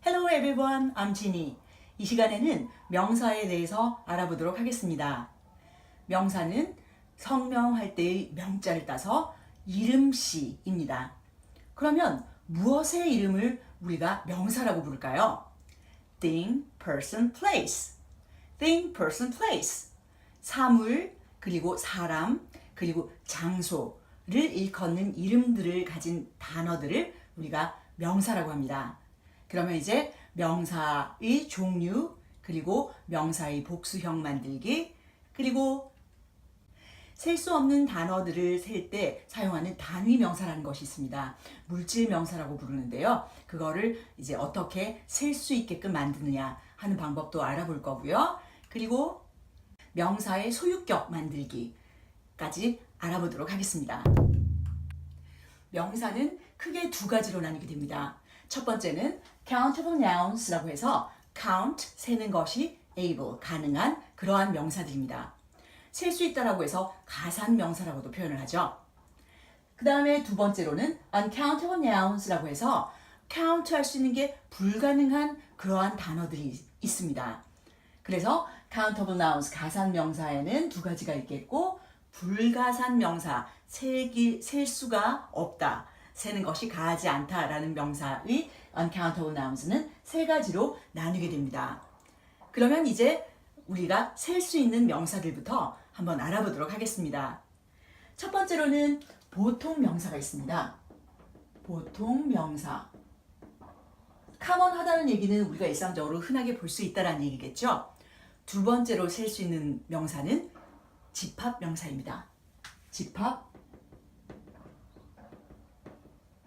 Hello everyone, I'm Ginny. 이 시간에는 명사에 대해서 알아보도록 하겠습니다. 명사는 성명할 때의 명자를 따서 이름씨입니다. 그러면 무엇의 이름을 우리가 명사라고 부를까요? Thing, person, place. Thing, person, place. 사물, 그리고 사람, 그리고 장소를 일컫는 이름들을 가진 단어들을 우리가 명사라고 합니다. 그러면 이제 명사의 종류, 그리고 명사의 복수형 만들기, 그리고 셀 수 없는 단어들을 셀 때 사용하는 단위 명사라는 것이 있습니다. 물질 명사라고 부르는데요. 그거를 이제 어떻게 셀 수 있게끔 만드느냐 하는 방법도 알아볼 거고요. 그리고 명사의 소유격 만들기까지 알아보도록 하겠습니다. 명사는 크게 두 가지로 나뉘게 됩니다. 첫 번째는 countable nouns라고 해서 count, 세는 것이 able, 가능한 그러한 명사들입니다. 셀 수 있다라고 해서 가산 명사라고도 표현을 하죠. 그 다음에 두 번째로는 uncountable nouns라고 해서 count 할 수 있는 게 불가능한 그러한 단어들이 있습니다. 그래서 countable nouns, 가산 명사에는 두 가지가 있겠고 불가산 명사, 셀 수가 없다, 세는 것이 가하지 않다라는 명사의 uncountable nouns는 세 가지로 나누게 됩니다. 그러면 이제 우리가 셀 수 있는 명사들부터 한번 알아보도록 하겠습니다. 첫 번째로는 보통 명사가 있습니다. 보통 명사. common-하다는 얘기는 우리가 일상적으로 흔하게 볼 수 있다는 얘기겠죠. 두 번째로 셀 수 있는 명사는 집합 명사입니다. 집합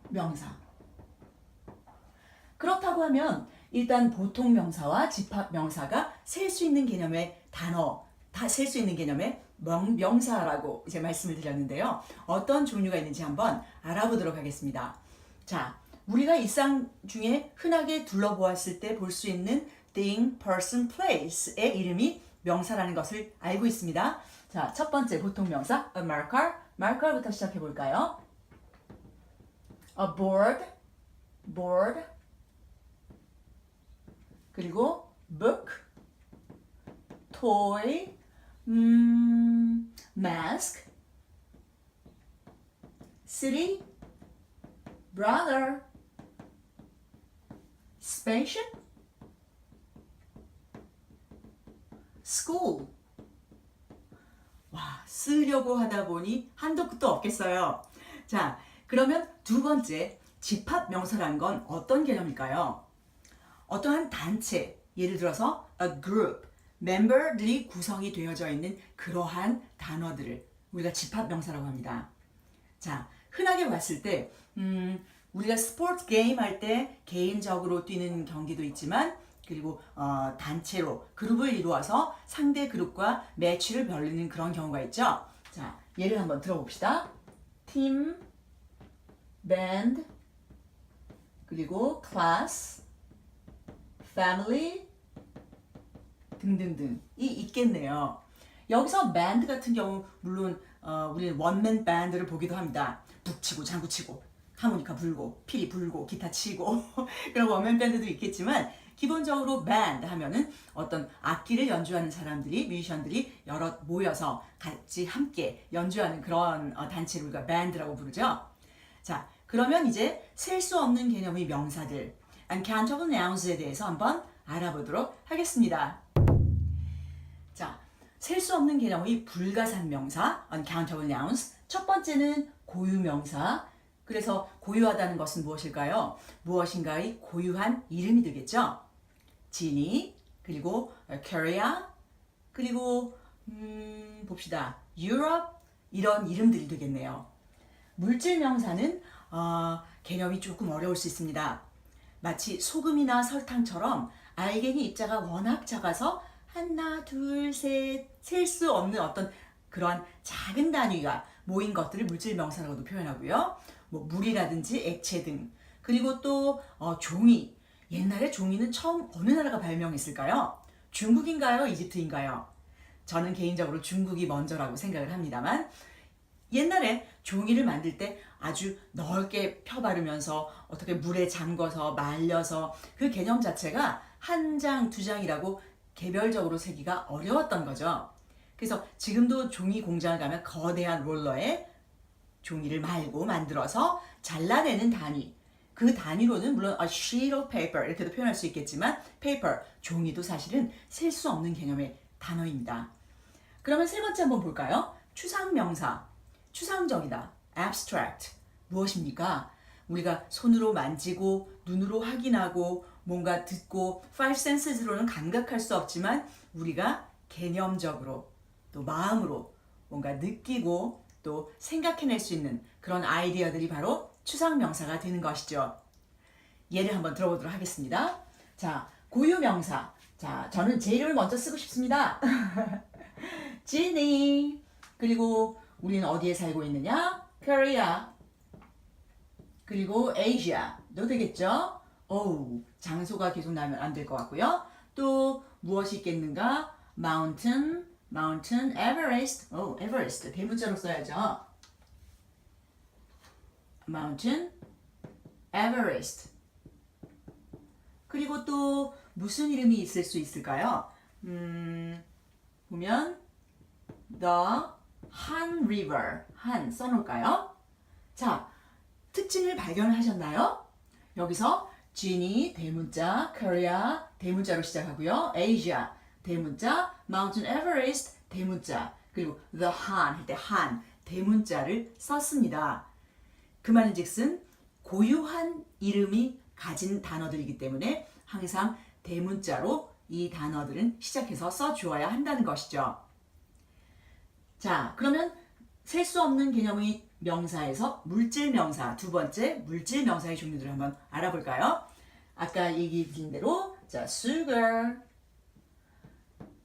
명사. 그렇다고 하면 일단 보통 명사와 집합 명사가 셀 수 있는 개념의 단어, 다 셀 수 있는 개념의 명사라고 이제 말씀을 드렸는데요. 어떤 종류가 있는지 한번 알아보도록 하겠습니다. 자, 우리가 일상 중에 흔하게 둘러보았을 때 볼 수 있는 thing, person, place의 이름이 명사라는 것을 알고 있습니다. 자, 첫 번째 보통 명사 a marker, marker부터 시작해 볼까요? a board, board, 그리고 book, toy, mask, city, brother, spaceship, school. 와, 쓰려고 하다 보니 한도 끝도 없겠어요. 자, 그러면 두 번째 집합 명사라는 건 어떤 개념일까요? 어떠한 단체, 예를 들어서 a group, 멤버들이 구성이 되어져 있는 그러한 단어들을 우리가 집합 명사라고 합니다. 자, 흔하게 봤을 때 우리가 스포츠 게임 할 때 개인적으로 뛰는 경기도 있지만 그리고 단체로 그룹을 이루어서 상대 그룹과 매치를 벌이는 그런 경우가 있죠. 자, 예를 한번 들어봅시다. 팀, 밴드, 그리고 클래스, family 등등등이 있겠네요. 여기서 밴드 같은 경우 물론 우리는 원맨 밴드를 보기도 합니다. 북치고 장구치고 하모니카 불고 피리 불고 기타 치고 그런 원맨 밴드도 있겠지만 기본적으로 밴드 하면은 어떤 악기를 연주하는 사람들이 뮤지션들이 여럿 모여서 같이 함께 연주하는 그런 단체를 우리가 밴드라고 부르죠. 자, 그러면 이제 셀 수 없는 개념의 명사들 uncountable nouns에 대해서 한번 알아보도록 하겠습니다. 자, 셀 수 없는 개념의 불가산 명사 uncountable nouns. 첫 번째는 고유 명사. 그래서 고유하다는 것은 무엇일까요? 무엇인가의 고유한 이름이 되겠죠. 지니, 그리고 코리아, 그리고 봅시다. 유럽, 이런 이름들이 되겠네요. 물질 명사는 개념이 조금 어려울 수 있습니다. 마치 소금이나 설탕처럼 알갱이 입자가 워낙 작아서 하나, 둘, 셋, 셀 수 없는 어떤 그러한 작은 단위가 모인 것들을 물질 명사라고도 표현하고요. 뭐 물이라든지 액체 등. 그리고 또 종이. 옛날에 종이는 처음 어느 나라가 발명했을까요? 중국인가요? 이집트인가요? 저는 개인적으로 중국이 먼저라고 생각을 합니다만 옛날에 종이를 만들 때 아주 넓게 펴바르면서 어떻게 물에 잠궈서 말려서 그 개념 자체가 한 장, 두 장이라고 개별적으로 세기가 어려웠던 거죠. 그래서 지금도 종이 공장을 가면 거대한 롤러에 종이를 말고 만들어서 잘라내는 단위. 그 단위로는 물론 a sheet of paper 이렇게도 표현할 수 있겠지만 paper, 종이도 사실은 셀 수 없는 개념의 단어입니다. 그러면 세 번째 한번 볼까요? 추상명사, 추상적이다, abstract. 무엇입니까? 우리가 손으로 만지고 눈으로 확인하고 뭔가 듣고 five senses로는 감각할 수 없지만 우리가 개념적으로 또 마음으로 뭔가 느끼고 또 생각해낼 수 있는 그런 아이디어들이 바로 추상명사가 되는 것이죠. 예를 한번 들어보도록 하겠습니다. 자, 고유명사. 자, 저는 제 이름을 먼저 쓰고 싶습니다. 지니. 그리고 우리는 어디에 살고 있느냐? Korea. 그리고 Asia도 되겠죠? 어우, 장소가 계속 나면 안 될 것 같고요. 또 무엇이 있겠는가? Mountain, Everest. Everest. 대문자로 써야죠. Mountain, Everest. 그리고 또 무슨 이름이 있을 수 있을까요? 보면 The Han River. 한 써놓을까요? 자, 특징을 발견하셨나요? 여기서 Genie 대문자, Korea 대문자로 시작하고요. Asia 대문자, Mountain Everest 대문자, 그리고 The Han 할 때 Han 대문자를 썼습니다. 그 말인즉슨 고유한 이름이 가진 단어들이기 때문에 항상 대문자로 이 단어들은 시작해서 써주어야 한다는 것이죠. 자, 그러면 셀 수 없는 개념의 명사에서 물질명사, 두 번째 물질명사의 종류들을 한번 알아볼까요? 아까 얘기 드린 대로 자, sugar,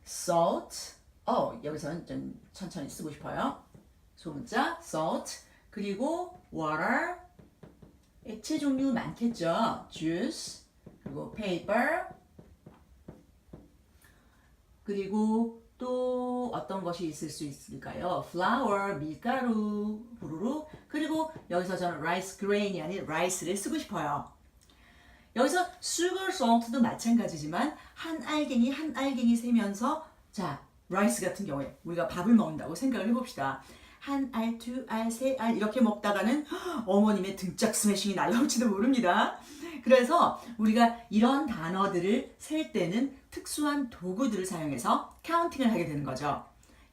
salt, 여기서는 좀 천천히 쓰고 싶어요. 소문자, salt, 그리고 water, 액체 종류 많겠죠. juice, 그리고 paper, 그리고 또 어떤 것이 있을 수 있을까요? flour, 밀가루, 후루룩, 그리고 여기서 저는 rice grain이 아닌 rice를 쓰고 싶어요. 여기서 sugar, salt도 마찬가지지만 한 알갱이 세면서 자, rice 같은 경우에 우리가 밥을 먹는다고 생각을 해봅시다. 한 알, 두 알, 세 알 이렇게 먹다가는 어머님의 등짝 스매싱이 날라올지도 모릅니다. 그래서 우리가 이런 단어들을 셀 때는 특수한 도구들을 사용해서 카운팅을 하게 되는 거죠.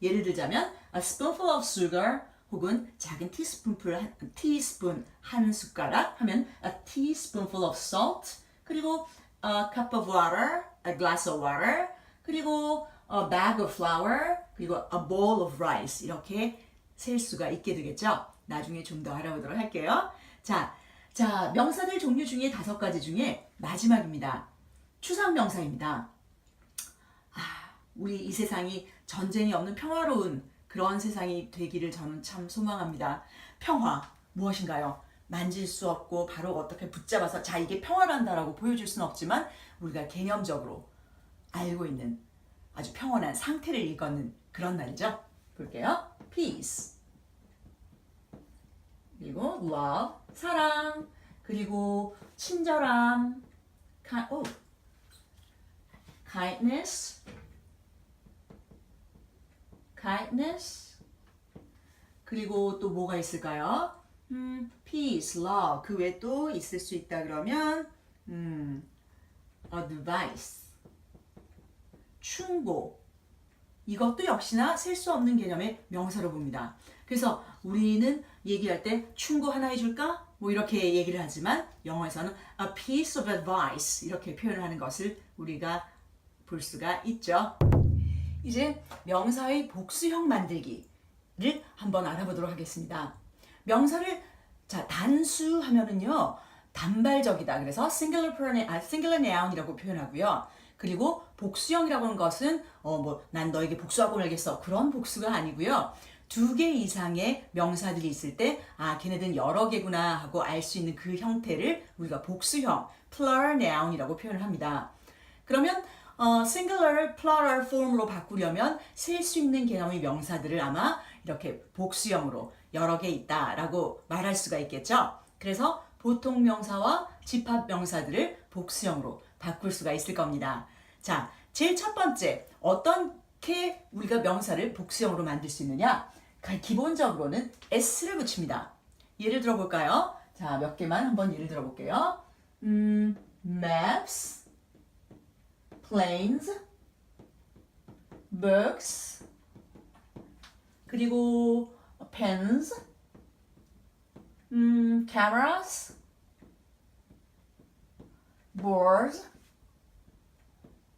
예를 들자면 a spoonful of sugar 혹은 작은 티스푼 한 숟가락 하면 a teaspoonful of salt, 그리고 a cup of water, a glass of water, 그리고 a bag of flour, 그리고 a bowl of rice 이렇게 셀 수가 있게 되겠죠. 나중에 좀 더 알아보도록 할게요. 자, 명사들 종류 중에 5가지 중에 마지막입니다. 추상명사입니다. 우리 이 세상이 전쟁이 없는 평화로운 그런 세상이 되기를 저는 참 소망합니다. 평화 무엇인가요? 만질 수 없고 바로 어떻게 붙잡아서 자 이게 평화란다라고 보여줄 수는 없지만 우리가 개념적으로 알고 있는 아주 평온한 상태를 일컫는 그런 말이죠. 볼게요. peace, 그리고 love, 사랑, 그리고 친절함, kindness, 그리고 또 뭐가 있을까요? peace, love, 그 외에 또 있을 수 있다 그러면 advice, 충고, 이것도 역시나 셀 수 없는 개념의 명사로 봅니다. 그래서 우리는 얘기할 때 충고 하나 해줄까? 뭐 이렇게 얘기를 하지만 영어에서는 a piece of advice 이렇게 표현을 하는 것을 우리가 볼 수가 있죠. 이제 명사의 복수형 만들기를 한번 알아보도록 하겠습니다. 명사를 단수하면은요 단발적이다. 그래서 singular noun이라고 표현하고요. 그리고 복수형이라고 하는 것은 난 너에게 복수하고 말겠어 그런 복수가 아니고요. 2개 이상의 명사들이 있을 때 걔네들은 여러 개구나 하고 알 수 있는 그 형태를 우리가 복수형 plural noun이라고 표현을 합니다. 그러면 singular, plural form으로 바꾸려면 셀 수 있는 개념의 명사들을 아마 이렇게 복수형으로 여러 개 있다라고 말할 수가 있겠죠. 그래서 보통 명사와 집합 명사들을 복수형으로 바꿀 수가 있을 겁니다. 자, 제일 첫 번째, 어떻게 우리가 명사를 복수형으로 만들 수 있느냐? 기본적으로는 s를 붙입니다. 예를 들어볼까요? 자, 몇 개만 한번 예를 들어볼게요. maps, planes, books, 그리고 pens, cameras, boards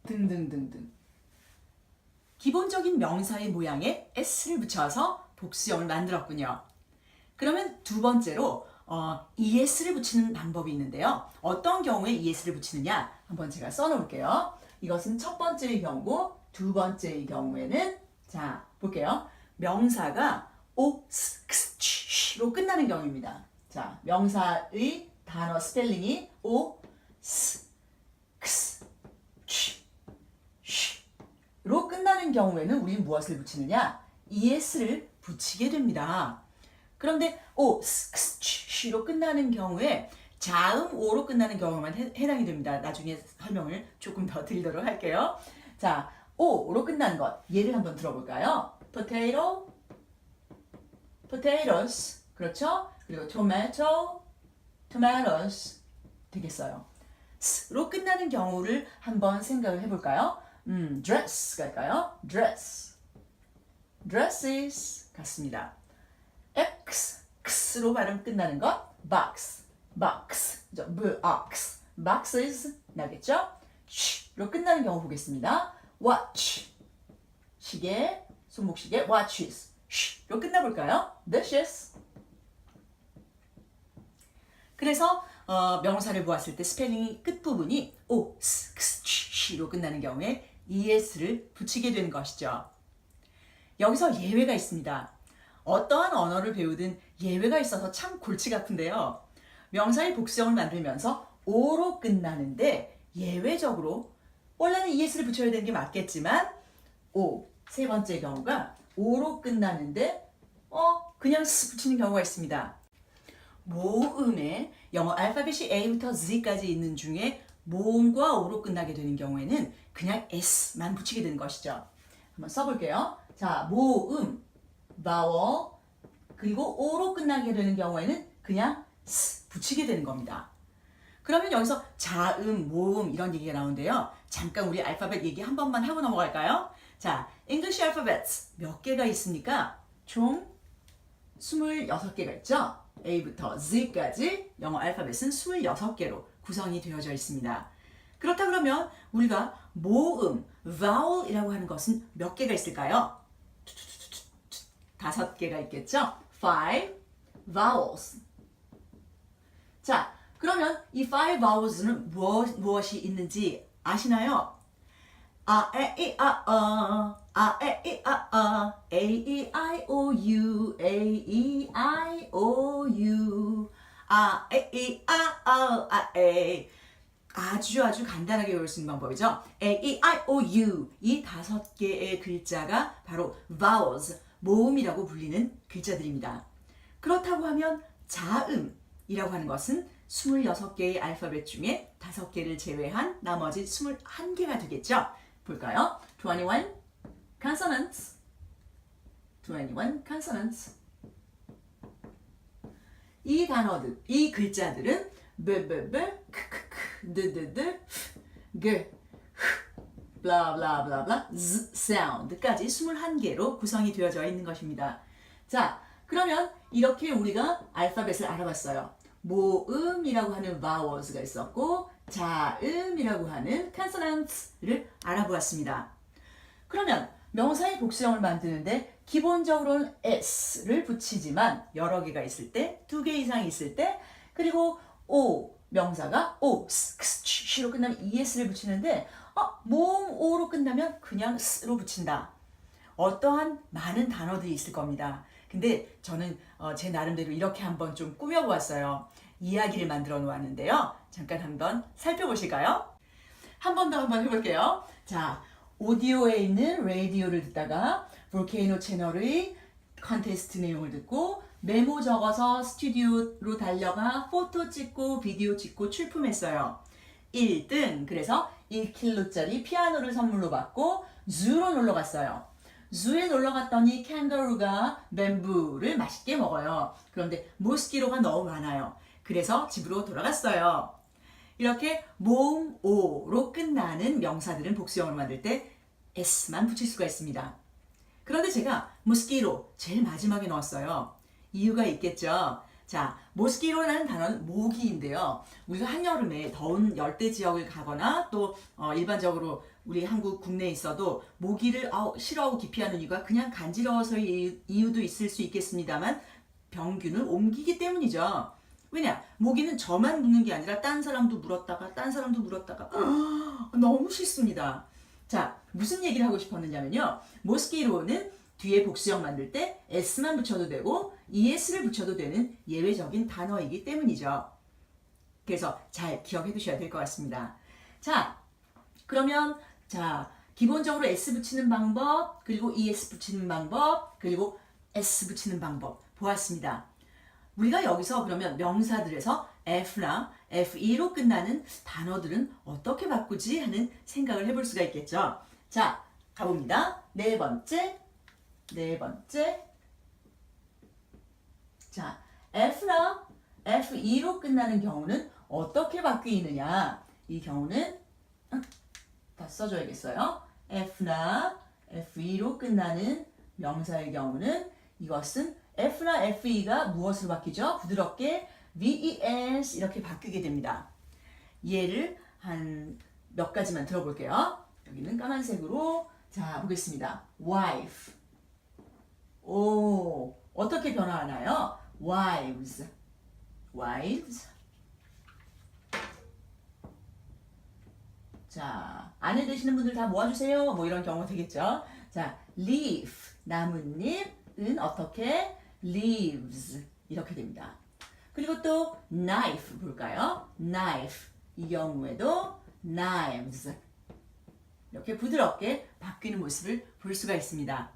등등등등. 기본적인 명사의 모양에 s를 붙여서 복수형을 만들었군요. 그러면 두 번째로 es를 붙이는 방법이 있는데요. 어떤 경우에 es를 붙이느냐 한번 제가 써놓을게요. 이것은 첫 번째의 경우고 두 번째의 경우에는 자 볼게요. 명사가 o, s, x, 로 끝나는 경우입니다. 자 명사의 단어 스펠링이 o, s, x, 로 끝나는 경우에는 우리는 무엇을 붙이느냐? es를 붙이게 됩니다. 그런데 o, s, x, 로 끝나는 경우에 자음 o로 끝나는 경우만 해당이 됩니다. 나중에 설명을 조금 더 드리도록 할게요. 자, o로 끝나는 것 예를 한번 들어볼까요? potato, potatoes, 그렇죠? 그리고 tomato, tomatoes 되겠어요. s로 끝나는 경우를 한번 생각을 해볼까요? dress 갈까요? dress, dresses 같습니다. x로 발음 끝나는 것 box, box, box, boxes 나겠죠? 로 끝나는 경우 보겠습니다. watch, 시계, 손목시계, watches 로 끝나볼까요? dishes. 그래서 명사를 보았을 때 스펠링이 끝부분이 o, s, x, 로 끝나는 경우에 es를 붙이게 되는 것이죠. 여기서 예외가 있습니다. 어떠한 언어를 배우든 예외가 있어서 참 골치 같은데요. 명사의 복수형을 만들면서 o로 끝나는데 예외적으로 원래는 es를 붙여야 되는 게 맞겠지만 o, 세 번째 경우가 o로 끝나는데 그냥 s 붙이는 경우가 있습니다. 모음에 영어 알파벳이 A부터 Z까지 있는 중에 모음과 o로 끝나게 되는 경우에는 그냥 s만 붙이게 되는 것이죠. 한번 써볼게요. 자, 모음, vowel, 그리고 o로 끝나게 되는 경우에는 그냥 s 붙이게 되는 겁니다. 그러면 여기서 자음, 모음 이런 얘기가 나오는데요. 잠깐 우리 알파벳 얘기 한 번만 하고 넘어갈까요? 자, English alphabets 몇 개가 있습니까? 총 26개가 있죠? A부터 Z까지 영어 알파벳은 26개로 구성이 되어져 있습니다. 그렇다 그러면 우리가 모음, vowel이라고 하는 것은 몇 개가 있을까요? 5개가 있겠죠? 5 vowels. 자, 그러면 이 5 vowels는 무엇이 있는지 아시나요? 아, 에, 이, 아, 아, 에, 이, 아, A, E, I, O, U, A, E, I, O, U, 아, 에, 이, 아, 에. 아주 간단하게 외울 수 있는 방법이죠. A, E, I, O, U 이 5개의 글자가 바로 vowels, 모음이라고 불리는 글자들입니다. 그렇다고 하면 자음이라고 하는 것은 26개의 알파벳 중에 5개를 제외한 나머지 21개가 되겠죠. 볼까요? 21 consonants, 21 consonants. 이 단어들, 이 글자들은 bbb, 크크크, 드드드, 그, 블라블라블라블라, z 사운드까지 21개로 구성이 되어져 있는 것입니다. 자, 그러면 이렇게 우리가 알파벳을 알아봤어요. 모음이라고 하는 vowels가 있었고 자음이라고 하는 consonants를 알아보았습니다. 그러면 명사의 복수형을 만드는데 기본적으로는 s를 붙이지만 여러 개가 있을 때, 2개 이상이 있을 때, 그리고 o 명사가 o, s, x, 로 끝나면 es를 붙이는데 모음 o로 끝나면 그냥 s로 붙인다. 어떠한 많은 단어들이 있을 겁니다. 근데 저는 제 나름대로 이렇게 한번 좀 꾸며보았어요. 이야기를 만들어 놓았는데요. 잠깐 한번 살펴보실까요? 한 번 더 한번 해볼게요. 자, 오디오에 있는 라디오를 듣다가 볼케이노 채널의 컨테스트 내용을 듣고 메모 적어서 스튜디오로 달려가 포토 찍고 비디오 찍고 출품했어요. 1등. 그래서 1kg짜리 피아노를 선물로 받고 주로 놀러 갔어요. 주에 놀러 갔더니 캥거루가 뱀부를 맛있게 먹어요. 그런데 모스키토가 너무 많아요. 그래서 집으로 돌아갔어요. 이렇게 모음 오로 끝나는 명사들은 복수형으로 만들 때 s만 붙일 수가 있습니다. 그런데 제가 모스키토 제일 마지막에 넣었어요. 이유가 있겠죠. 자, 모스키토라는 단어는 모기인데요. 우리가 한여름에 더운 열대 지역을 가거나 또 일반적으로 우리 한국 국내에 있어도 모기를 싫어하고 기피하는 이유가 그냥 간지러워서의 이유도 있을 수 있겠습니다만 병균을 옮기기 때문이죠. 왜냐? 모기는 저만 물는 게 아니라 딴 사람도 물었다가 딴 사람도 물었다가 너무 싫습니다. 자, 무슨 얘기를 하고 싶었느냐면요. 모스키토는 뒤에 복수형 만들 때 s만 붙여도 되고 es를 붙여도 되는 예외적인 단어이기 때문이죠. 그래서 잘 기억해 두셔야 될 것 같습니다. 자, 그러면 기본적으로 s 붙이는 방법, 그리고 es 붙이는 방법, 그리고 s 붙이는 방법 보았습니다. 우리가 여기서 그러면 명사들에서 f나 fe로 끝나는 단어들은 어떻게 바꾸지 하는 생각을 해볼 수가 있겠죠. 자, 가봅니다. 네 번째. 자, f나 fe로 끝나는 경우는 어떻게 바뀌느냐? 이 경우는 다 써줘야겠어요. f나 fe로 끝나는 명사의 경우는 이것은 f나 fe가 무엇으로 바뀌죠? 부드럽게 ves 이렇게 바뀌게 됩니다. 예를 한 몇 가지만 들어볼게요. 여기는 까만색으로 자 보겠습니다. wife. 오, 어떻게 변화하나요? wives. 자, 아내 되시는 분들 다 모아주세요. 뭐 이런 경우가 되겠죠. 자, leaf, 나뭇잎은 어떻게? leaves 이렇게 됩니다. 그리고 또 knife 볼까요? knife 이 경우에도 knives 이렇게 부드럽게 바뀌는 모습을 볼 수가 있습니다.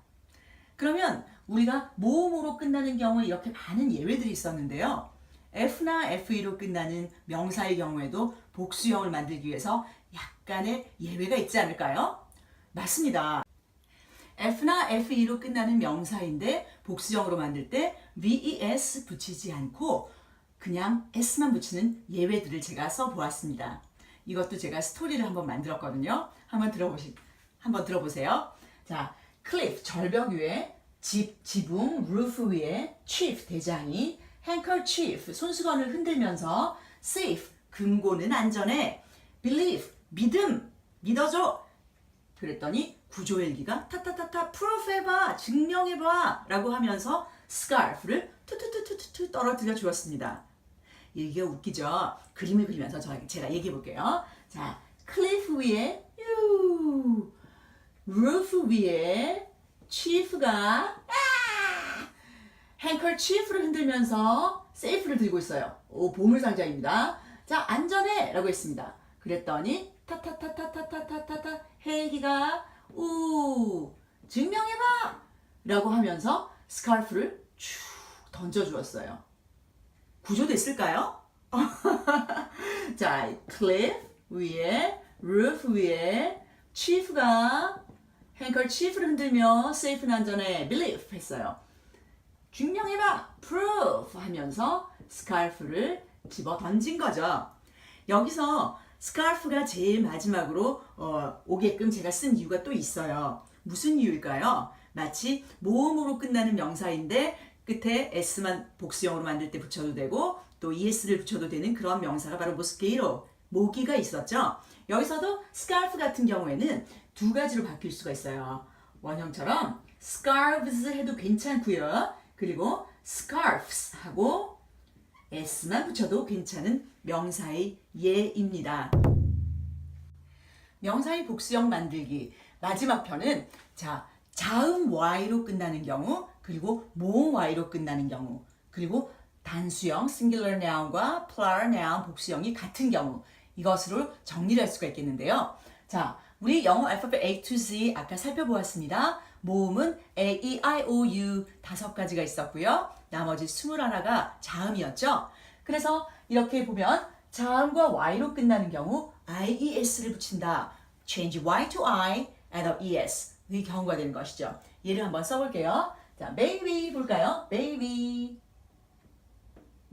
그러면 우리가 모음으로 끝나는 경우에 이렇게 많은 예외들이 있었는데요. f나 fe로 끝나는 명사의 경우에도 복수형을 만들기 위해서 약간의 예외가 있지 않을까요? 맞습니다. f나 fe로 끝나는 명사인데 복수형으로 만들 때 ves 붙이지 않고 그냥 s만 붙이는 예외들을 제가 써보았습니다. 이것도 제가 스토리를 한번 만들었거든요. 한번 들어보세요. 자, cliff 절벽 위에, 지붕 roof 위에, chief 대장이, handkerchief 손수건을 흔들면서, safe 금고는 안전해, believe 믿음 믿어줘. 그랬더니 구조일기가 타타타타 proof 해봐 증명해봐 라고 하면서 scarf를 투투투투투 떨어뜨려 주었습니다. 이게 웃기죠? 그림을 그리면서 제가 얘기해 볼게요. 자, 클리프 위에 roof 위에 chief가 handkerchief를 흔들면서 safe를 들고 있어요. 오, 보물상자입니다. 자, 안전해 라고 했습니다. 그랬더니 타타타타타타타타 헬기가 증명해봐 라고 하면서 스카프를 쭉 던져주었어요. 구조됐을까요? 자, cliff 위에 roof 위에 chief가 handkerchief를 흔들며 safe는 안전해 believe 했어요. 증명해봐 proof 하면서 스카프를 집어 던진 거죠. 여기서 스카프가 제일 마지막으로 오게끔 제가 쓴 이유가 또 있어요. 무슨 이유일까요? 마치 모음으로 끝나는 명사인데 끝에 s만 복수형으로 만들 때 붙여도 되고 또 es를 붙여도 되는 그런 명사가 바로 모스키토, 모기가 있었죠. 여기서도 scarf 같은 경우에는 두 가지로 바뀔 수가 있어요. 원형처럼 scarves 해도 괜찮고요. 그리고 scarfs 하고 s만 붙여도 괜찮은 명사의 예입니다. 명사의 복수형 만들기 마지막 편은 자음 y로 끝나는 경우, 그리고 모음 y로 끝나는 경우, 그리고 단수형 singular noun과 plural noun 복수형이 같은 경우, 이것으로 정리를 할 수가 있겠는데요. 자, 우리 영어 알파벳 A to Z 아까 살펴보았습니다. 모음은 A, E, I, O, U 5가지가 있었고요. 나머지 21가 자음이었죠. 그래서 이렇게 보면 자음과 Y로 끝나는 경우 IES를 붙인다. Change Y to I, add up ES. 이 경우가 되는 것이죠. 예를 한번 써볼게요. 자, baby 볼까요? baby.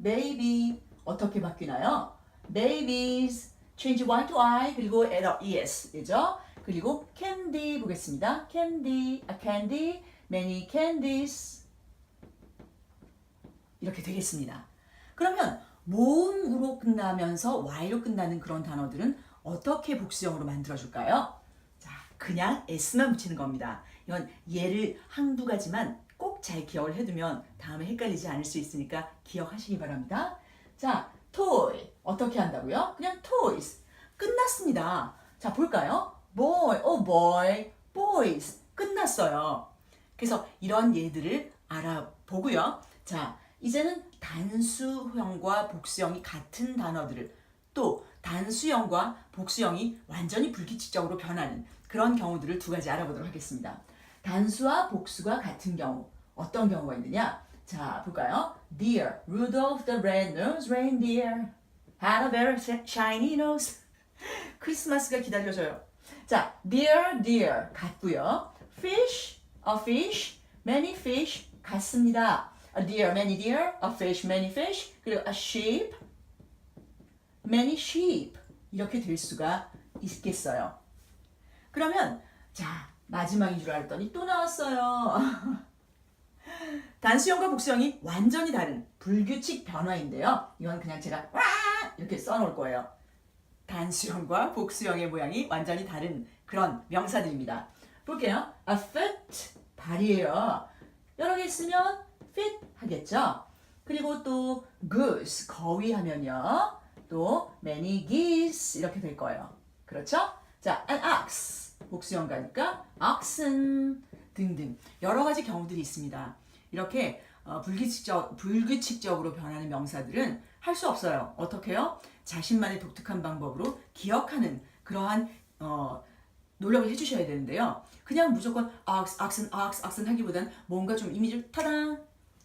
baby 어떻게 바뀌나요? babies change Y to I 그리고 add up es 되죠? 그리고 candy 보겠습니다. candy, a candy, many candies 이렇게 되겠습니다. 그러면 모음으로 끝나면서 Y로 끝나는 그런 단어들은 어떻게 복수형으로 만들어줄까요? 자, 그냥 S만 붙이는 겁니다. 이건 예를 한두 가지만 꼭 잘 기억을 해두면 다음에 헷갈리지 않을 수 있으니까 기억하시기 바랍니다. 자, toy 어떻게 한다고요? 그냥 toys 끝났습니다. 자, 볼까요? boy, oh boy, boys 끝났어요. 그래서 이런 예들을 알아보고요. 자, 이제는 단수형과 복수형이 같은 단어들을 또 단수형과 복수형이 완전히 불규칙적으로 변하는 그런 경우들을 두 가지 알아보도록 하겠습니다. 단수와 복수가 같은 경우 어떤 경우가 있느냐? 자, 볼까요? Dear Rudolph the red-nosed reindeer had a very shiny nose. 크리스마스가 기다려져요. 자, dear, dear 같고요. fish, a fish, many fish 같습니다. A deer, many deer, a fish, many fish, 그리고 a sheep, many sheep 이렇게 될 수가 있겠어요. 그러면 자, 마지막인 줄 알았더니 또 나왔어요. 단수형과 복수형이 완전히 다른 불규칙 변화인데요. 이건 그냥 제가 와 이렇게 써놓을 거예요. 단수형과 복수형의 모양이 완전히 다른 그런 명사들입니다. 볼게요. A foot, 발이에요. 여러 개 있으면 fit 하겠죠. 그리고 또 goose, 거위 하면요. 또 many geese 이렇게 될 거예요. 그렇죠? 자, an ox, 복수형 가니까 oxen 등등 여러 가지 경우들이 있습니다. 이렇게 불규칙적으로 변하는 명사들은 할 수 없어요. 어떻게요? 자신만의 독특한 방법으로 기억하는 그러한 노력을 해주셔야 되는데요. 그냥 무조건 oxen 하기보다는 뭔가 좀 이미지를 타당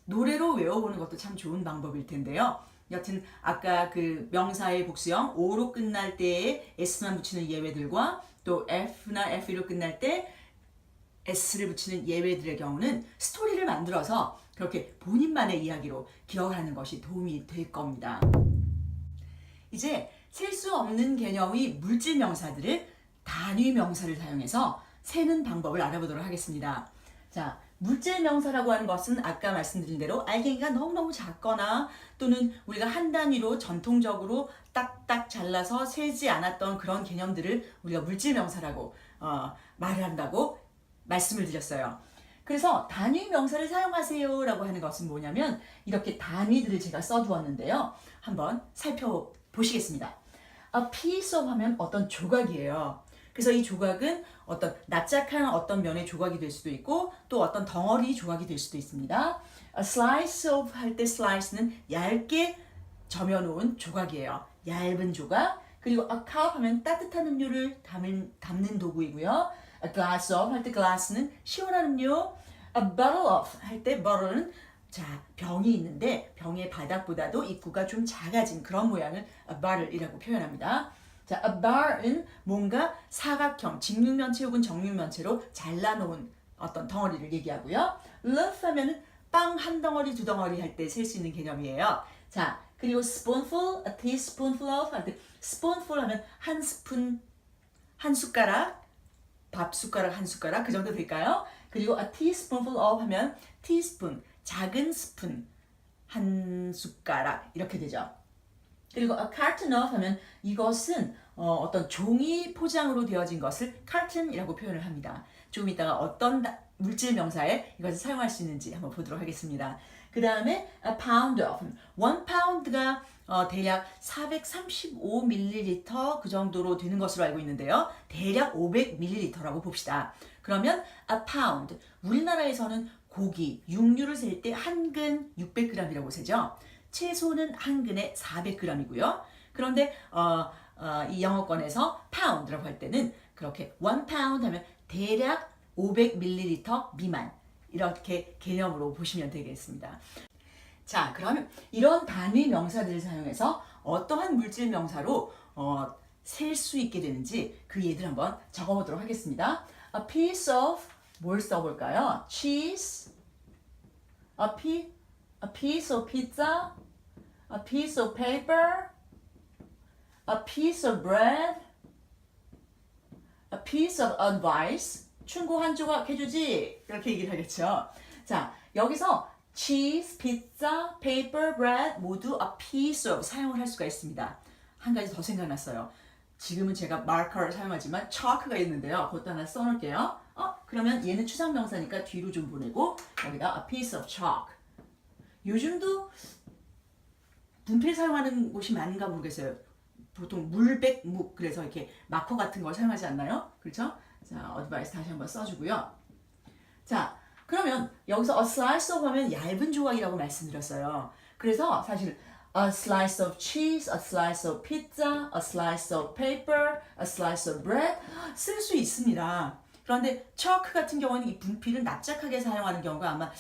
노래로 외워보는 것도 참 좋은 방법일 텐데요. 여튼 아까 그 명사의 복수형 O로 끝날 때에 S만 붙이는 예외들과 또 F나 FE로 끝날 때 S를 붙이는 예외들의 경우는 스토리를 만들어서 그렇게 본인만의 이야기로 기억하는 것이 도움이 될 겁니다. 이제 셀 수 없는 개념의 물질 명사들을 단위 명사를 사용해서 세는 방법을 알아보도록 하겠습니다. 자, 물질 명사라고 하는 것은 아까 말씀드린 대로 알갱이가 너무너무 작거나 또는 우리가 한 단위로 전통적으로 딱딱 잘라서 세지 않았던 그런 개념들을 우리가 물질 명사라고 말을 한다고 말씀을 드렸어요. 그래서 단위 명사를 사용하세요 라고 하는 것은 뭐냐면 이렇게 단위들을 제가 써두었는데요. 한번 살펴보시겠습니다. A piece of 하면 어떤 조각이에요. 그래서 이 조각은 어떤 납작한 어떤 면의 조각이 될 수도 있고 또 어떤 덩어리 조각이 될 수도 있습니다. A slice of 할 때 slice는 얇게 점여놓은 조각이에요. 얇은 조각. 그리고 a cup 하면 따뜻한 음료를 담는 도구이고요. A glass of 할 때 glass는 시원한 음료. A bottle of 할 때 bottle는 자, 병이 있는데 병의 바닥보다도 입구가 좀 작아진 그런 모양을 a bottle이라고 표현합니다. 자, a bar은 뭔가 사각형, 직육면체 혹은 정육면체로 잘라놓은 어떤 덩어리를 얘기하고요. loaf 하면은 빵 한 덩어리, 두 덩어리 할 때 셀 수 있는 개념이에요. 자, 그리고 spoonful, a teaspoonful of 할 때 spoonful 하면 한 스푼, 한 숟가락, 밥 숟가락 한 숟가락 그 정도 될까요? 그리고 a teaspoonful of 하면 teaspoon, 작은 스푼, 한 숟가락 이렇게 되죠. 그리고 a carton of 하면 이것은 어떤 종이 포장으로 되어진 것을 carton이라고 표현을 합니다. 조금 이따가 어떤 물질 명사에 이것을 사용할 수 있는지 한번 보도록 하겠습니다. 그 다음에 a pound of, 1파운드가 대략 435ml 그 정도로 되는 것으로 알고 있는데요. 대략 500ml라고 봅시다. 그러면 a pound, 우리나라에서는 고기, 육류를 셀 때 한 근 600g이라고 세죠. 채소는 한 근에 400g이고요. 그런데 이 영어권에서 pound라고 할 때는 그렇게 1 pound 하면 대략 500ml 미만 이렇게 개념으로 보시면 되겠습니다. 자, 그럼 이런 단위 명사들을 사용해서 어떠한 물질 명사로 셀 수 있게 되는지 그 예들 한번 적어보도록 하겠습니다. A piece of 뭘 써볼까요? cheese, a piece of pizza, a piece of paper, a piece of bread, a piece of advice. 충고 한 조각 해주지 이렇게 얘기를 하겠죠. 자, 여기서 cheese, pizza, paper, bread 모두 a piece of 사용을 할 수가 있습니다. 한 가지 더 생각났어요. 지금은 제가 마커를 사용하지만 chalk가 있는데요. 그것도 하나 써놓을게요. 그러면 얘는 추상명사니까 뒤로 좀 보내고 여기다 a piece of chalk. 요즘도 분필 사용하는 곳이 많은가 모르겠어요. 보통 물백묵 그래서 이렇게 마커 같은 걸 사용하지 않나요? 그렇죠? 자, 어드바이스 다시 한번 써주고요. 자, 그러면 여기서 a slice of 하면 얇은 조각이라고 말씀드렸어요. 그래서 사실 a slice of cheese, a slice of pizza, a slice of paper, a slice of bread 쓸 수 있습니다. 그런데 chalk 같은 경우는 이 분필을 납작하게 사용하는 경우가 아마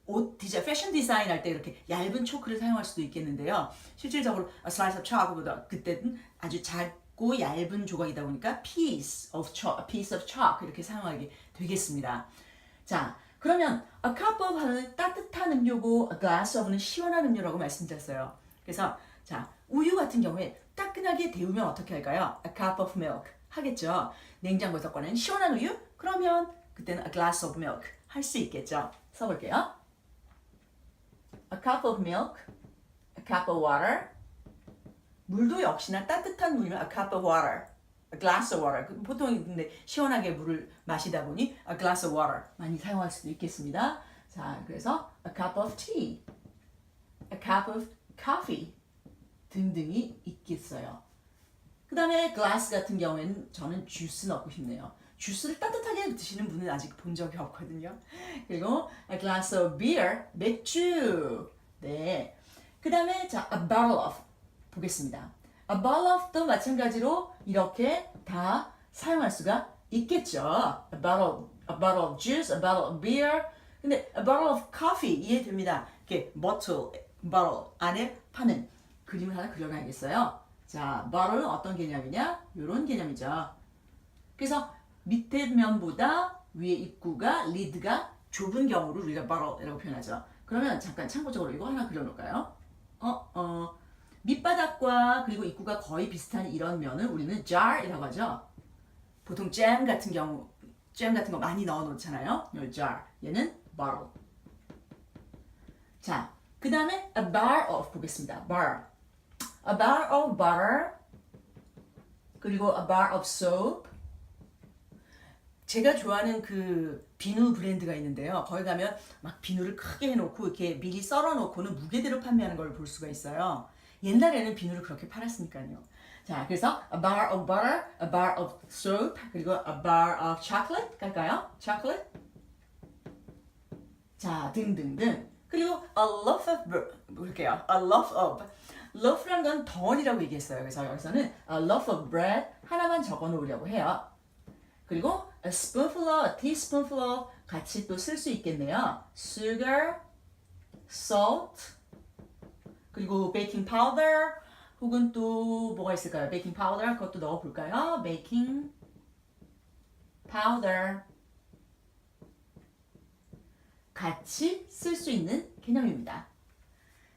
옷 디자인, 패션 디자인 할 때 이렇게 얇은 초크를 사용할 수도 있겠는데요. 실질적으로 a slice of chalk보다 그때는 아주 작고 얇은 조각이다 보니까 piece of chalk 이렇게 사용하게 되겠습니다. 자, 그러면 a cup of 하는 따뜻한 음료고 a glass of는 시원한 음료라고 말씀드렸어요. 그래서 자, 우유 같은 경우에 따끈하게 데우면 어떻게 할까요? A cup of milk 하겠죠. 냉장고에서 꺼낸 시원한 우유? 그러면 그때는 a glass of milk 할 수 있겠죠. 써볼게요. A cup of milk, a cup of water. 물도 역시나 따뜻한 물이면 a cup of water, a glass of water. 보통 근데 시원하게 물을 마시다 보니 a glass of water 많이 사용할 수도 있겠습니다. 자, 그래서 a cup of tea, a cup of coffee 등등이 있겠어요. 그 다음에 glass 같은 경우에는 저는 주스 넣고 싶네요. 주스를 따뜻하게 드시는 분은 아직 본 적이 없거든요. 그리고 a glass of beer, 맥주. 네. 그 다음에 자, a bottle of 보겠습니다. A bottle of도 마찬가지로 이렇게 다 사용할 수가 있겠죠. A bottle of juice, a bottle of beer. 근데 a bottle of coffee 이해됩니다. 이렇게 bottle 안에 파는 그림을 하나 그려놔야겠어요. 자, bottle은 어떤 개념이냐? 이런 개념이죠. 그래서 밑에 면보다 위에 입구가 lid가 좁은 경우를 우리가 bottle이라고 표현하죠. 그러면 잠깐 참고적으로 이거 하나 그려놓을까요? 밑바닥과 그리고 입구가 거의 비슷한 이런 면을 우리는 jar이라고 하죠. 보통 잼 같은 거 많이 넣어 놓잖아요. 이 jar. 얘는 bottle. 자, 그 다음에 a bar of 보겠습니다. bar. A bar of butter. 그리고 a bar of soap. 제가 좋아하는 그 비누 브랜드가 있는데요. 거기 가면 막 비누를 크게 해놓고 이렇게 미리 썰어놓고는 무게대로 판매하는 걸 볼 수가 있어요. 옛날에는 비누를 그렇게 팔았으니까요. 자, 그래서 a bar of butter, a bar of soap, 그리고 a bar of chocolate 갈까요? chocolate. 자, 등등등. 그리고 a loaf of 볼게요. a loaf of. loaf란 건 덩어리라고 얘기했어요. 그래서 여기서는 a loaf of bread 하나만 적어 놓으려고 해요. 그리고 a spoonful of, a teaspoonful of 같이 또 쓸 수 있겠네요. sugar, salt, 그리고 baking powder 혹은 또 뭐가 있을까요? baking powder 그것도 넣어볼까요? baking powder 같이 쓸 수 있는 개념입니다.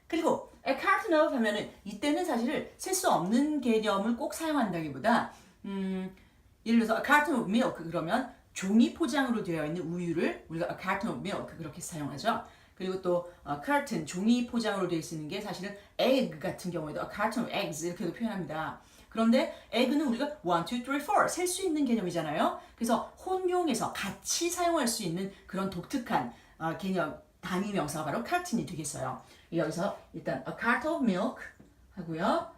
그리고 a carton of 하면은 이때는 사실 셀 수 없는 개념을 꼭 사용한다기보다 예를 들어서 a carton of milk 그러면 종이 포장으로 되어 있는 우유를 우리가 a carton of milk 그렇게 사용하죠. 그리고 또 carton 종이 포장으로 되어 있는 게 사실은 egg 같은 경우에도 a carton of eggs 이렇게도 표현합니다. 그런데 egg는 우리가 1, 2, 3, 4 셀 수 있는 개념이잖아요. 그래서 혼용해서 같이 사용할 수 있는 그런 독특한 개념 단위 명사가 바로 carton이 되겠어요. 여기서 일단 a carton of milk 하고요.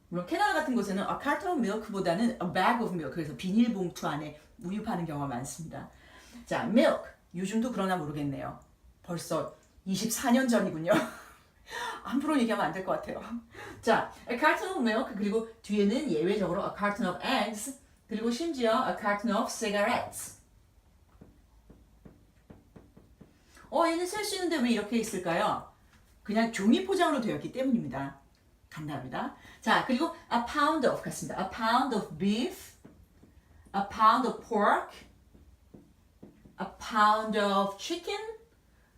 물론 캐나다 같은 곳에는 a carton of milk보다는 a bag of milk 그래서 비닐봉투 안에 우유 파는 경우가 많습니다. 자, milk 요즘도 그러나 모르겠네요. 벌써 24년 전이군요. 함부로 얘기하면 안 될 것 같아요. 자, a carton of milk 그리고 뒤에는 예외적으로 a carton of eggs 그리고 심지어 a carton of cigarettes. 얘는 셀 수 있는데 왜 이렇게 있을까요? 그냥 종이 포장으로 되어 있기 때문입니다. 간단합니다. 자, 그리고 a pound of 같습니다. a pound of beef, a pound of pork, a pound of chicken.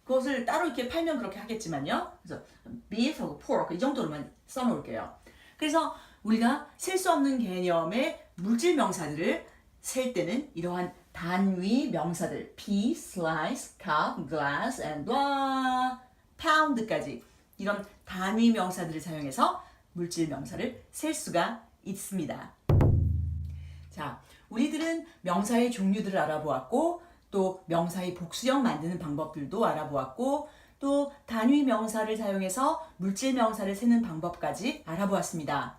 그것을 따로 이렇게 팔면 그렇게 하겠지만요. 그래서 beef하고 pork 이 정도로만 써놓을게요. 그래서 우리가 셀 수 없는 개념의 물질 명사들을 셀 때는 이러한 단위 명사들 piece, slice, cup, glass, and blah, pound까지 이런 단위 명사들을 사용해서 물질 명사를 셀 수가 있습니다. 자, 우리들은 명사의 종류들을 알아보았고 또 명사의 복수형 만드는 방법들도 알아보았고 또 단위 명사를 사용해서 물질 명사를 세는 방법까지 알아보았습니다.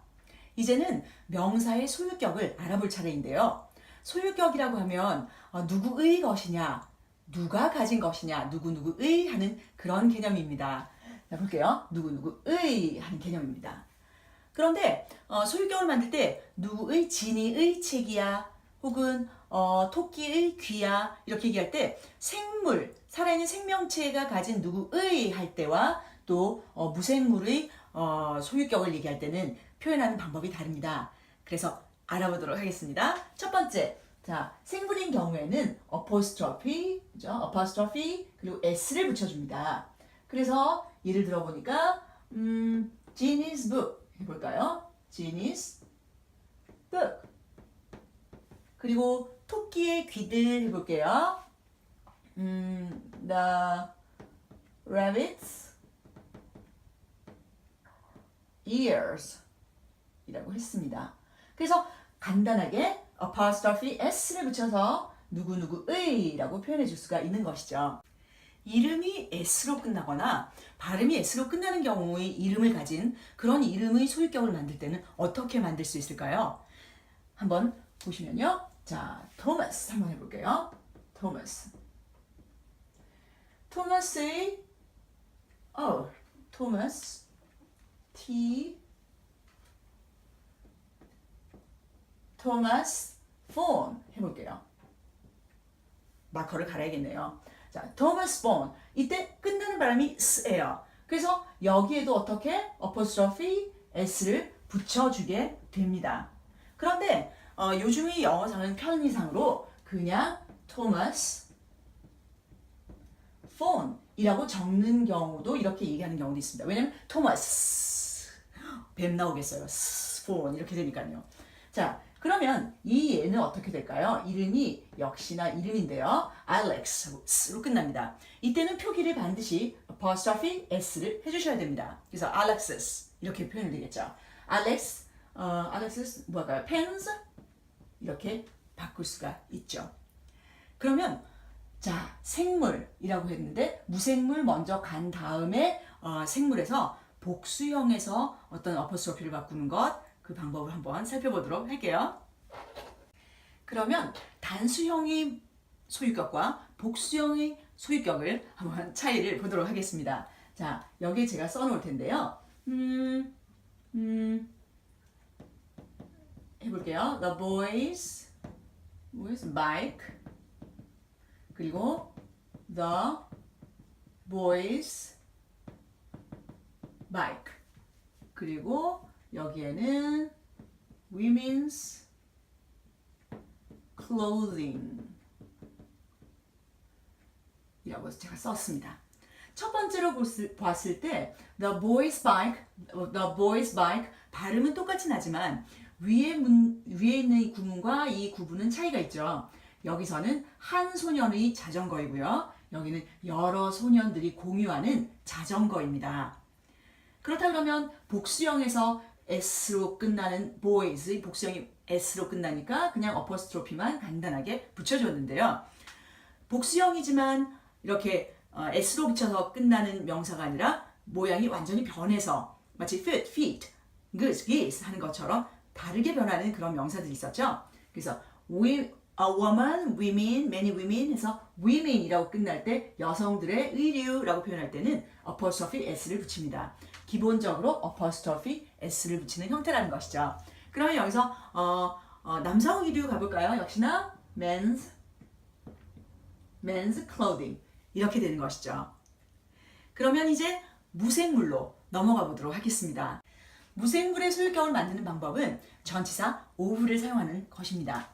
이제는 명사의 소유격을 알아볼 차례인데요. 소유격이라고 하면 누구의 것이냐, 누가 가진 것이냐, 누구누구의 하는 그런 개념입니다. 자, 볼게요. 누구누구의 하는 개념입니다. 그런데 소유격을 만들 때 누구의 진이의 책이야 혹은 토끼의 귀야 이렇게 얘기할 때 생물, 살아있는 생명체가 가진 누구의 할 때와 또 무생물의 소유격을 얘기할 때는 표현하는 방법이 다릅니다. 그래서 알아보도록 하겠습니다. 첫 번째, 자 생물인 경우에는 apostrophe, 그죠? apostrophe 그리고 s를 붙여줍니다. 그래서 예를 들어보니까 Jean's book 해볼까요? Jean's book. 그리고 토끼의 귀들 해볼게요. The rabbit's ears 이라고 했습니다. 그래서 간단하게 apostrophe s를 붙여서 누구누구의 라고 표현해 줄 수가 있는 것이죠. 이름이 s로 끝나거나 발음이 s로 끝나는 경우의 이름을 가진 그런 이름의 소유격을 만들 때는 어떻게 만들 수 있을까요? 한번 보시면요. 자, 토마스 한번 해볼게요. 토마스. 토마스의 토마스 T 토마스 폰 해볼게요. 마커를 갈아야겠네요. 자, 토마스 폰. 이때 끝나는 발음이 s예요. 그래서 여기에도 어떻게 apostrophe s를 붙여주게 됩니다. 그런데 요즘의 영어상은 편의상으로 그냥 토마스 폰이라고 적는 경우도 이렇게 얘기하는 경우도 있습니다. 왜냐면 토마스 뱀 나오겠어요. 폰 이렇게 되니까요. 자, 그러면 이 얘는 어떻게 될까요? 이름이 역시나 이름인데요. Alex로 끝납니다. 이때는 표기를 반드시 apostrophe s를 해주셔야 됩니다. 그래서 Alexis 이렇게 표현이 되겠죠. Alexis 뭐할까요? Pens 이렇게 바꿀 수가 있죠. 그러면 자 생물이라고 했는데 무생물 먼저 간 다음에 생물에서 복수형에서 어떤 apostrophe를 바꾸는 것 그 방법을 한번 살펴보도록 할게요. 그러면 단수형의 소유격과 복수형의 소유격을 한번 차이를 보도록 하겠습니다. 자, 여기에 제가 써놓을 텐데요. 해볼게요. The boys bike 그리고 the boys bike 그리고 여기에는 women's clothing 이라고 제가 썼습니다. 첫 번째로 봤을 때 the boys bike 발음은 똑같이 나지만 위에 있는 이 구문과 이 구문은 차이가 있죠. 여기서는 한 소년의 자전거이고요. 여기는 여러 소년들이 공유하는 자전거입니다. 그렇다 그러면 복수형에서 s로 끝나는 boys의 복수형이 s로 끝나니까 그냥 apostrophe만 간단하게 붙여줬는데요. 복수형이지만 이렇게 s로 붙여서 끝나는 명사가 아니라 모양이 완전히 변해서 마치 feet, geese 하는 것처럼 다르게 변하는 그런 명사들이 있었죠. 그래서 a woman, women, many women 해서 women이라고 끝날 때 여성들의 의류라고 표현할 때는 apostrophe s를 붙입니다. 기본적으로 apostrophe s를 붙이는 형태라는 것이죠. 그러면 여기서 남성 의류 가볼까요? 역시나 men's clothing 이렇게 되는 것이죠. 그러면 이제 무생물로 넘어가 보도록 하겠습니다. 무생물의 소유격을 만드는 방법은 전치사 of를 사용하는 것입니다.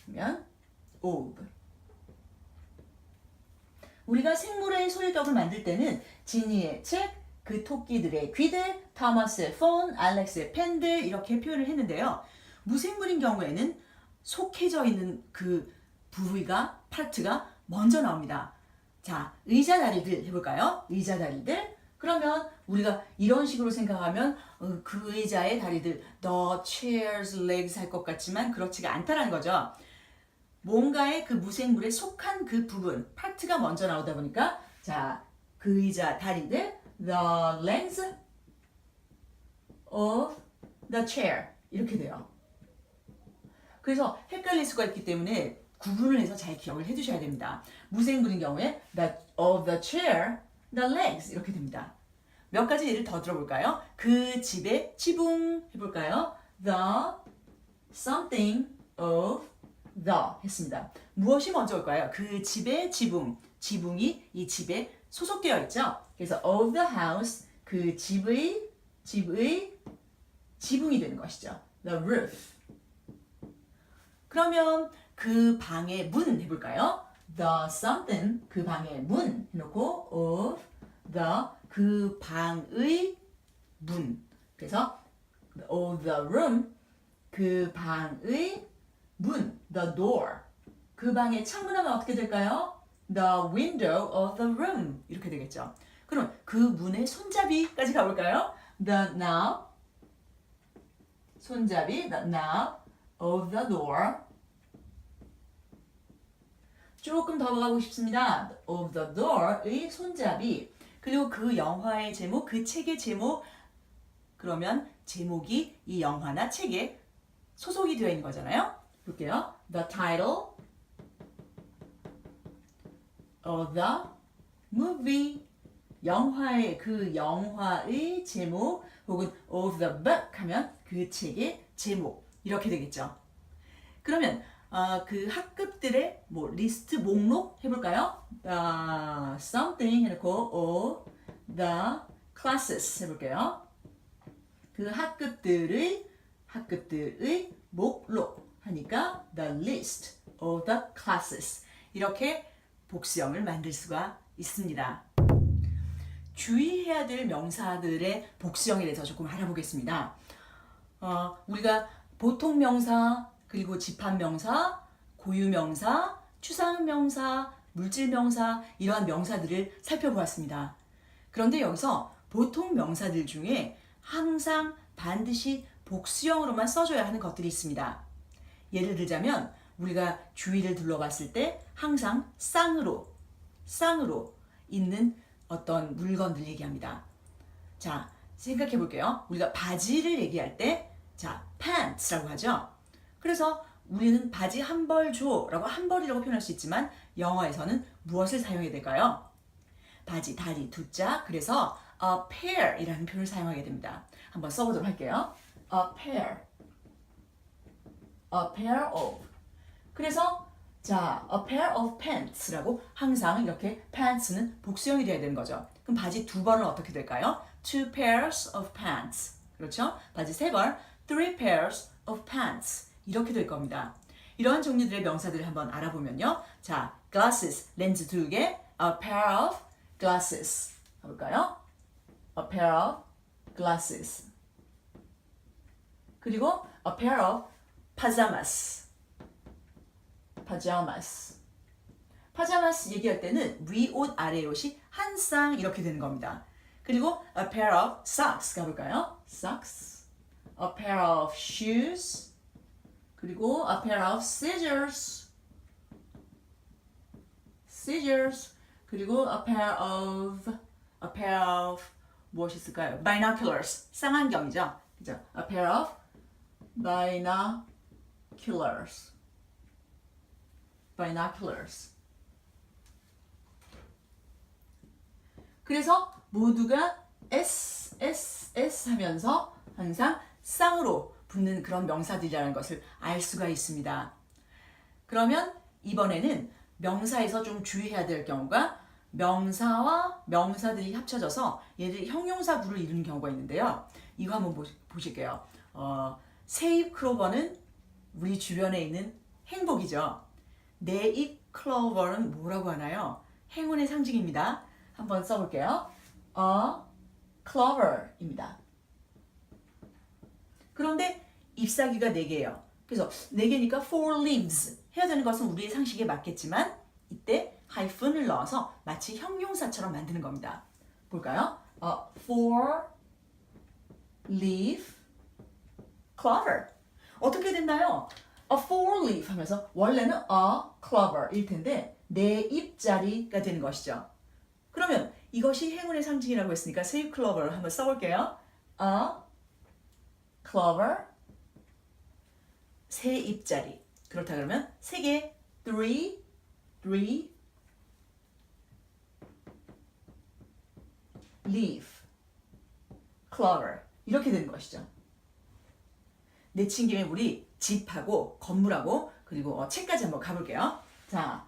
그러면 of. 우리가 생물의 소유격을 만들 때는 지니의 책, 그 토끼들의 귀들, 토마스의 폰, 알렉스의 펜들 이렇게 표현을 했는데요. 무생물인 경우에는 속해져 있는 그 부위가, 파트가 먼저 나옵니다. 자, 의자 다리들 해볼까요? 의자 다리들. 그러면 우리가 이런 식으로 생각하면 그 의자의 다리들, the chair's legs 할 것 같지만 그렇지가 않다라는 거죠. 뭔가의 그 무생물에 속한 그 부분, 파트가 먼저 나오다 보니까 자, 그 의자 다리들, the legs of the chair 이렇게 돼요. 그래서 헷갈릴 수가 있기 때문에 구분을 해서 잘 기억을 해두셔야 됩니다. 무생물인 경우에 the of the chair, the legs 이렇게 됩니다. 몇 가지 예를 더 들어볼까요? 그 집의 지붕 해볼까요? The something of the 했습니다. 무엇이 먼저 올까요? 그 집의 지붕, 지붕이 이 집에 소속되어 있죠. 그래서 of the house, 그 집의 지붕이 되는 것이죠. The roof. 그러면 그 방의 문 해볼까요? The something, 그 방의 문 해놓고 of the, 그 방의 문. 그래서 of the room, 그 방의 문, the door. 그 방의 창문하면 어떻게 될까요? The window of the room. 이렇게 되겠죠. 그럼 그 문의 손잡이까지 가볼까요? The knob, 손잡이, the knob of the door. 조금 더 가고 싶습니다. of the door의 손잡이. 그리고 그 영화의 제목, 그 책의 제목. 그러면 제목이 이 영화나 책에 소속이 되어 있는 거잖아요. 볼게요. The title of the movie. 영화의 그 영화의 제목 혹은 of the book 하면 그 책의 제목 이렇게 되겠죠. 그러면 그 학급들의 뭐 리스트 목록 해볼까요? something 해놓고 of the classes 해볼게요. 그 학급들의 목록 하니까 the list of the classes 이렇게 복수형을 만들 수가 있습니다. 주의해야 될 명사들의 복수형에 대해서 조금 알아보겠습니다. 우리가 보통 명사, 그리고 집합명사, 고유명사, 추상명사, 물질명사 이러한 명사들을 살펴보았습니다. 그런데 여기서 보통 명사들 중에 항상 반드시 복수형으로만 써줘야 하는 것들이 있습니다. 예를 들자면 우리가 주위를 둘러봤을 때 항상 쌍으로 있는 어떤 물건들 얘기합니다. 자, 생각해 볼게요. 우리가 바지를 얘기할 때 자, pants라고 하죠. 그래서 우리는 바지 한 벌 줘 라고 한 벌이라고 표현할 수 있지만 영어에서는 무엇을 사용해야 될까요? 바지, 다리, 두 짝. 그래서 a pair 이라는 표현을 사용하게 됩니다. 한번 써보도록 할게요. a pair of. 그래서 자, a pair of pants라고 항상 이렇게 pants는 복수형이 돼야 되는 거죠. 그럼 바지 두 벌은 어떻게 될까요? two pairs of pants. 그렇죠? 바지 세 벌, three pairs of pants. 이렇게 될 겁니다. 이러한 종류들의 명사들을 한번 알아보면요. 자, glasses, 렌즈 두 개, a pair of glasses. 가볼까요? a pair of glasses. 그리고 a pair of pajamas. 파자마스 얘기할 때는 위옷 아래옷이 한 쌍 이렇게 되는 겁니다. 그리고 a pair of socks 가볼까요? socks, a pair of shoes, 그리고 a pair of scissors, 그리고 a pair of 무엇이 있을까요? binoculars, 쌍안경이죠. 그죠? a pair of binoculars. 그래서 모두가 S 하면서 항상 쌍으로 붙는 그런 명사들이라는 것을 알 수가 있습니다. 그러면 이번에는 명사에서 좀 주의해야 될 경우가 명사와 명사들이 합쳐져서 얘들이 형용사 구를 이루는 경우가 있는데요. 이거 한번 보실게요. 새잎 클로버는 우리 주변에 있는 행복이죠. 내 잎 클로버는 뭐라고 하나요? 행운의 상징입니다. 한번 써볼게요. clover입니다. 그런데 잎사귀가 4개예요. 그래서 4개니까 four leaves 해야 되는 것은 우리의 상식에 맞겠지만 이때 하이픈을 넣어서 마치 형용사처럼 만드는 겁니다. 볼까요? four leaf clover. 어떻게 됐나요? a four leaf 하면서 원래는 a clover일 텐데 4잎짜리가 되는 것이죠. 그러면 이것이 행운의 상징이라고 했으니까 새잎 클로버를 한번 써볼게요. a clover 세 잎짜리. 그렇다 그러면 3개 three leaf clover 이렇게 되는 것이죠. 내친 김에 우리 집하고 건물하고 그리고 책까지 한번 가볼게요. 자,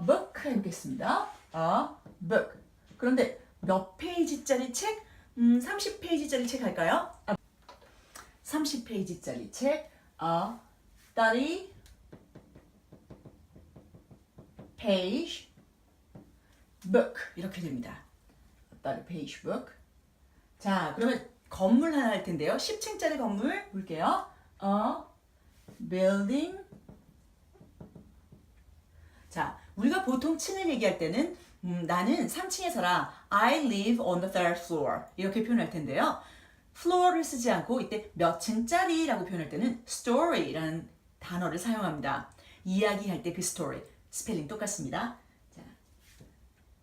book 해보겠습니다. book. 그런데 몇 페이지짜리 책? 30페이지짜리 책 할까요? 30페이지짜리 책. 30 page book 이렇게 됩니다. 30 page book. 자, 그러면 건물 하나 할 텐데요. 10층짜리 건물 볼게요. building. 자, 우리가 보통 층을 얘기할 때는 나는 3층에 살아. I live on the third floor. 이렇게 표현할 텐데요. floor를 쓰지 않고 이때 몇 층짜리라고 표현할 때는 story라는 단어를 사용합니다. 이야기할 때 그 story. 스펠링 똑같습니다.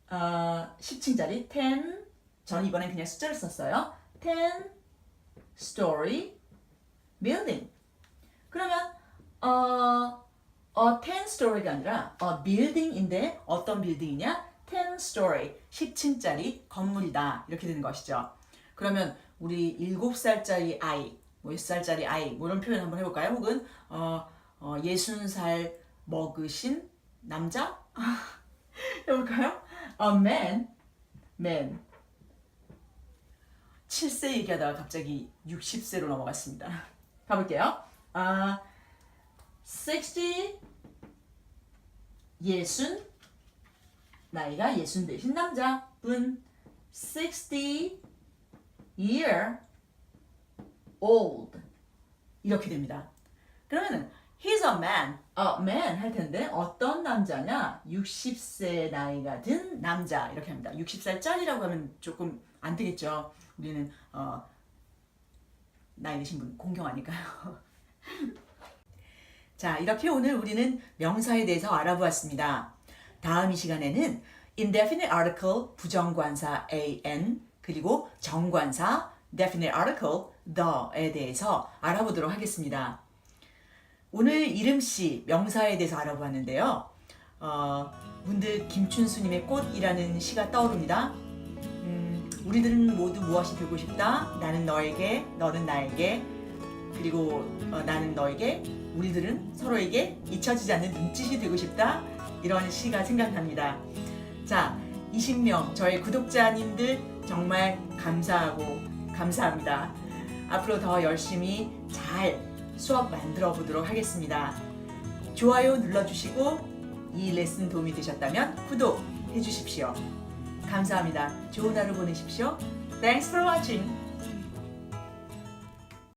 자, 10층짜리 10. 저는 이번엔 그냥 숫자를 썼어요. 10 story building. 그러면 10 story가 아니라 building인데 어떤 빌딩이냐? 10 story 10층짜리 건물이다. 이렇게 되는 것이죠. 그러면 우리 7살짜리 아이, 10살짜리 아이 뭐 이런 표현 한번 해볼까요? 혹은 60살 먹으신 남자? 해볼까요? man 7세 얘기하다가 갑자기 60세로 넘어갔습니다. 가볼게요. 60 예순 나이가 예순 되신 남자 분 60 year old 이렇게 됩니다. 그러면은 he's a man 할 텐데 어떤 남자냐? 60세 나이가 든 남자 이렇게 합니다. 60살짜리라고 하면 조금 안 되겠죠. 우리는 나이 드신 분 공경 아닐까요? 자, 이렇게 오늘 우리는 명사에 대해서 알아보았습니다. 다음 이 시간에는 indefinite article 부정관사 an 그리고 정관사 definite article the에 대해서 알아보도록 하겠습니다. 오늘 이름씨 명사에 대해서 알아보았는데요. 문득 김춘수님의 꽃이라는 시가 떠오릅니다. 우리들은 모두 무엇이 되고 싶다? 나는 너에게, 너는 나에게, 그리고 나는 너에게, 우리들은 서로에게 잊혀지지 않는 눈짓이 되고 싶다. 이런 시가 생각납니다. 자, 20명 저의 구독자님들 정말 감사하고 감사합니다. 앞으로 더 열심히 잘 수업 만들어 보도록 하겠습니다. 좋아요 눌러주시고 이 레슨 도움이 되셨다면 구독해 주십시오. 감사합니다. 좋은 하루 보내십시오. Thanks for watching.